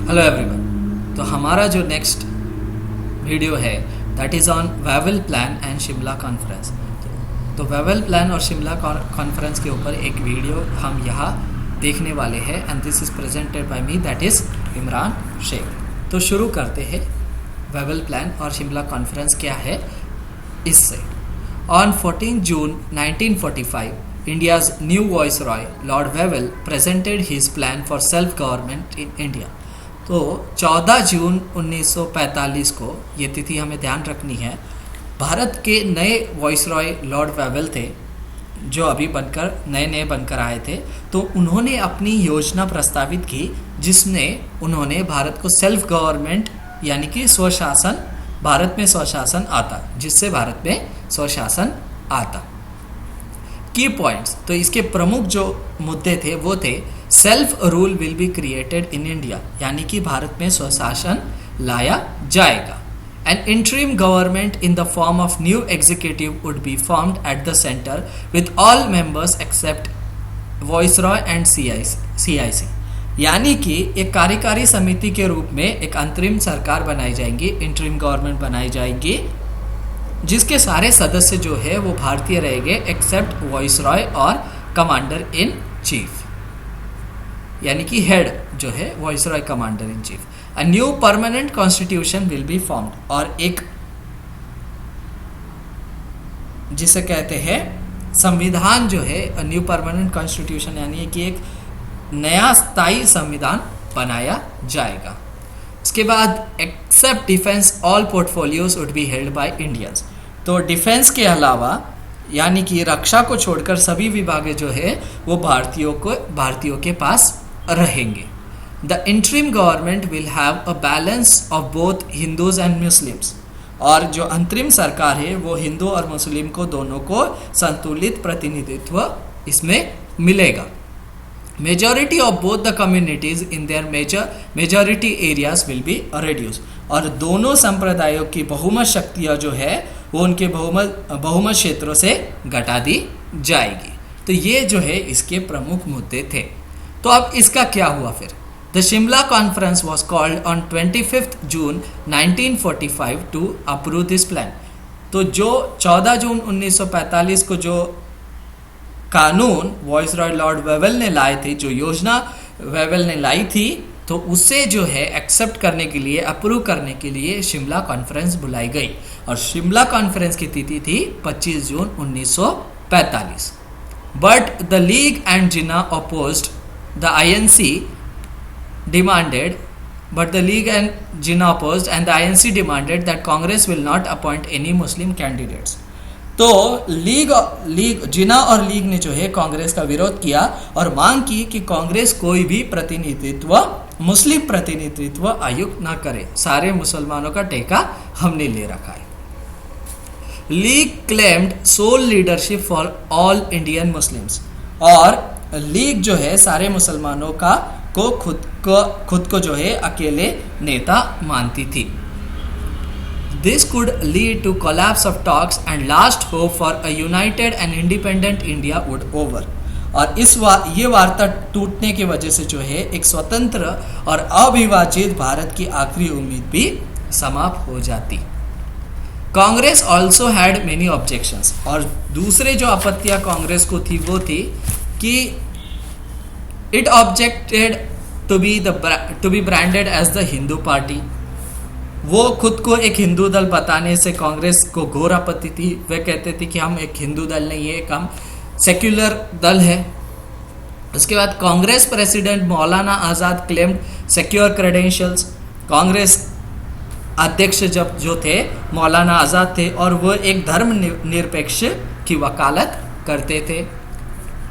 Hello everyone. तो हमारा जो नेक्स्ट वीडियो है that is on Wavell plan and Shimla conference. तो वेवल प्लान और शिमला कॉन्फ्रेंस के ऊपर एक वीडियो हम यहाँ देखने वाले हैं and this is presented by me, that is Imran Sheikh. तो शुरू करते हैं वेवल प्लान और शिमला कॉन्फ्रेंस क्या है इससे। On 14 June 1945 India's new Viceroy, Lord Wavell, presented his plan for self-government in India. तो 14 जून 1945 को, ये तिथि हमें ध्यान रखनी है, भारत के नए वाइसरॉय लॉर्ड वेवेल थे जो अभी नए बनकर आए थे। तो उन्होंने अपनी योजना प्रस्तावित की जिसने उन्होंने भारत को सेल्फ गवर्नमेंट यानी कि स्वशासन, भारत में स्वशासन आता, जिससे भारत में स्वशासन आता। की पॉइंट्स, तो इसके प्रमुख जो मुद्दे थे वो थे self rule will be created in India, यानी कि भारत में स्वशासन लाया जाएगा। An interim government in the form of new executive would be formed at the centre with all members except viceroy and CIC, यानी कि एक कार्यकारी समिति के रूप में एक अंतरिम सरकार बनाई जाएगी, इंटरिम गवर्नमेंट बनाई जाएगी, जिसके सारे सदस्य जो है वो भारतीय रहेंगे एक्सेप्ट वाइसरॉय और कमांडर इन चीफ, यानी कि हेड जो है viceroy commander in chief. A new permanent constitution will be formed, और एक जिसे कहते हैं संविधान जो है, अ न्यू परमानेंट कॉन्स्टिट्यूशन यानी कि एक नया स्थायी संविधान बनाया जाएगा। इसके बाद except defence all portfolios would be held by Indians. तो डिफेंस के अलावा यानी कि रक्षा को छोड़कर सभी विभाग जो है वो भारतीयों के पास रहेंगे। The interim government will have a balance of both Hindus and Muslims, और जो अंतरिम सरकार है वो हिंदू और मुस्लिम को दोनों को संतुलित प्रतिनिधित्व इसमें मिलेगा। Majority of both the communities in their majority areas will be reduce, और दोनों संप्रदायों की बहुमत शक्तियाँ जो है वो उनके बहुमत क्षेत्रों से घटा दी जाएगी। तो ये जो है इसके प्रमुख मुद्दे थे। तो अब इसका क्या हुआ फिर? The Shimla conference was called on 25 June 1945 to approve this plan. तो जो 14 जून 1945 को जो कानून वाइसरॉय लॉर्ड वेवेल ने लाए थे, जो योजना वेवेल ने लाई थी, तो उसे जो है एक्सेप्ट करने के लिए, अप्रूव करने के लिए शिमला कॉन्फ्रेंस बुलाई गई, और शिमला कॉन्फ्रेंस की तिथि थी 25 June 1945। But the league and Jinnah opposed the INC demanded, but the league and Jinnah opposed, and the INC demanded that Congress will not appoint any Muslim candidates. तो लीग जिन्ना और league ने जो है कांग्रेस का विरोध किया और मांग की कि कांग्रेस कोई भी प्रतिनिधित्व, मुस्लिम प्रतिनिधित्व आयुक्त ना करे, सारे मुसलमानों का टेका हमने ले रखा है। League claimed sole leadership for all Indian Muslims, और लीग जो है सारे मुसलमानों का खुद को जो है अकेले नेता मानती थी। This could lead to collapse of talks and last hope for a united and independent India would over. और ये वार्ता टूटने की वजह से जो है एक स्वतंत्र और अविभाजित भारत की आखिरी उम्मीद भी समाप्त हो जाती। Congress also had many objections, और दूसरे जो आपत्तियां कांग्रेस को थी वो थी कि it objected to be branded as the Hindu party. वो खुद को एक हिंदू दल बताने से कांग्रेस को घोर आपत्ति थी। वे कहते थे कि हम एक हिंदू दल नहीं है, हम सेक्युलर दल है। उसके बाद कांग्रेस प्रेसिडेंट मौलाना आज़ाद क्लेम्ड सिक्योर क्रेडेंशियल्स। कांग्रेस अध्यक्ष जो थे मौलाना आज़ाद थे, और वो एक धर्म निरपेक्ष की वकालत करते थे।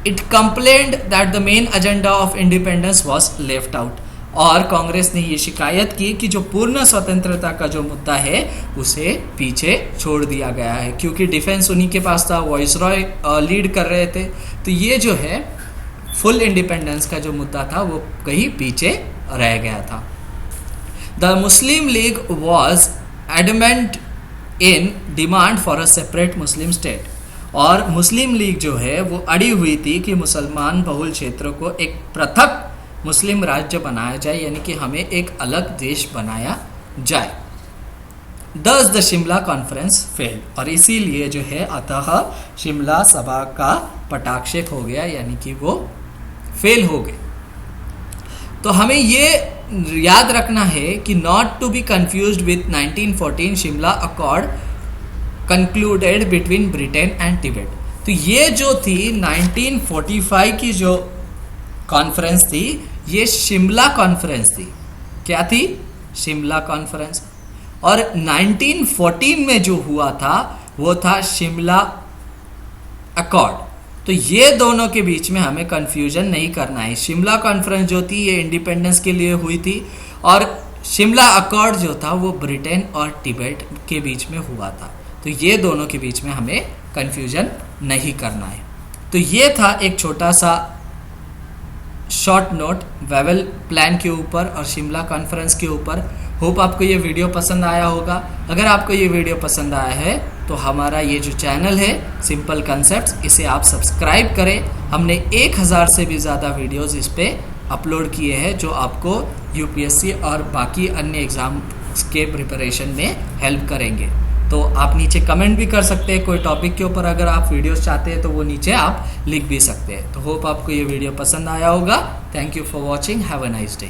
It complained that the main agenda of independence was left out, और कांग्रेस ने ये शिकायत की कि जो पूर्ण स्वतंत्रता का जो मुद्दा है उसे पीछे छोड़ दिया गया है, क्योंकि डिफेंस उन्हीं के पास था, वाइसरॉय लीड कर रहे थे। तो ये जो है फुल इंडिपेंडेंस का जो मुद्दा था वो कहीं पीछे रह गया था। The Muslim league was adamant in demand for a separate Muslim state, और मुस्लिम लीग जो है वो अड़ी हुई थी कि मुसलमान बहुल क्षेत्रों को एक पृथक मुस्लिम राज्य बनाया जाए, यानी कि हमें एक अलग देश बनाया जाए। Thus the Shimla conference fail, और इसीलिए जो है अतः शिमला सभा का पटाक्षेप हो गया, यानी कि वो फेल हो गए। तो हमें ये याद रखना है कि not to be confused with 1914 Shimla accord concluded between Britain and Tibet. तो ये जो थी 1945 की जो कॉन्फ्रेंस थी, ये शिमला कॉन्फ्रेंस थी। क्या थी? शिमला कॉन्फ्रेंस। और 1914 में जो हुआ था वो था शिमला अकॉर्ड। तो ये दोनों के बीच में हमें कंफ्यूजन नहीं करना है। शिमला कॉन्फ्रेंस जो थी ये इंडिपेंडेंस के लिए हुई थी, और शिमला अकॉर्ड जो था वो ब्रिटेन और तिब्बत के बीच में हुआ था। तो ये दोनों के बीच में हमें कंफ्यूजन नहीं करना है। तो ये था एक छोटा सा शॉर्ट नोट वेवल प्लान के ऊपर और शिमला कॉन्फ्रेंस के ऊपर। होप आपको ये वीडियो पसंद आया होगा। अगर आपको ये वीडियो पसंद आया है तो हमारा ये जो चैनल है सिंपल कॉन्सेप्ट्स, इसे आप सब्सक्राइब करें। हमने 1000 से भी ज़्यादा वीडियोस इस पे अपलोड किए हैं जो आपको यूपीएससी और बाकी अन्य एग्ज़ाम्स के प्रिपरेशन में हेल्प करेंगे। तो आप नीचे कमेंट भी कर सकते हैं, कोई टॉपिक के ऊपर अगर आप वीडियोस चाहते हैं तो वो नीचे आप लिख भी सकते हैं। तो होप आपको ये वीडियो पसंद आया होगा। Thank you for watching, have a nice day.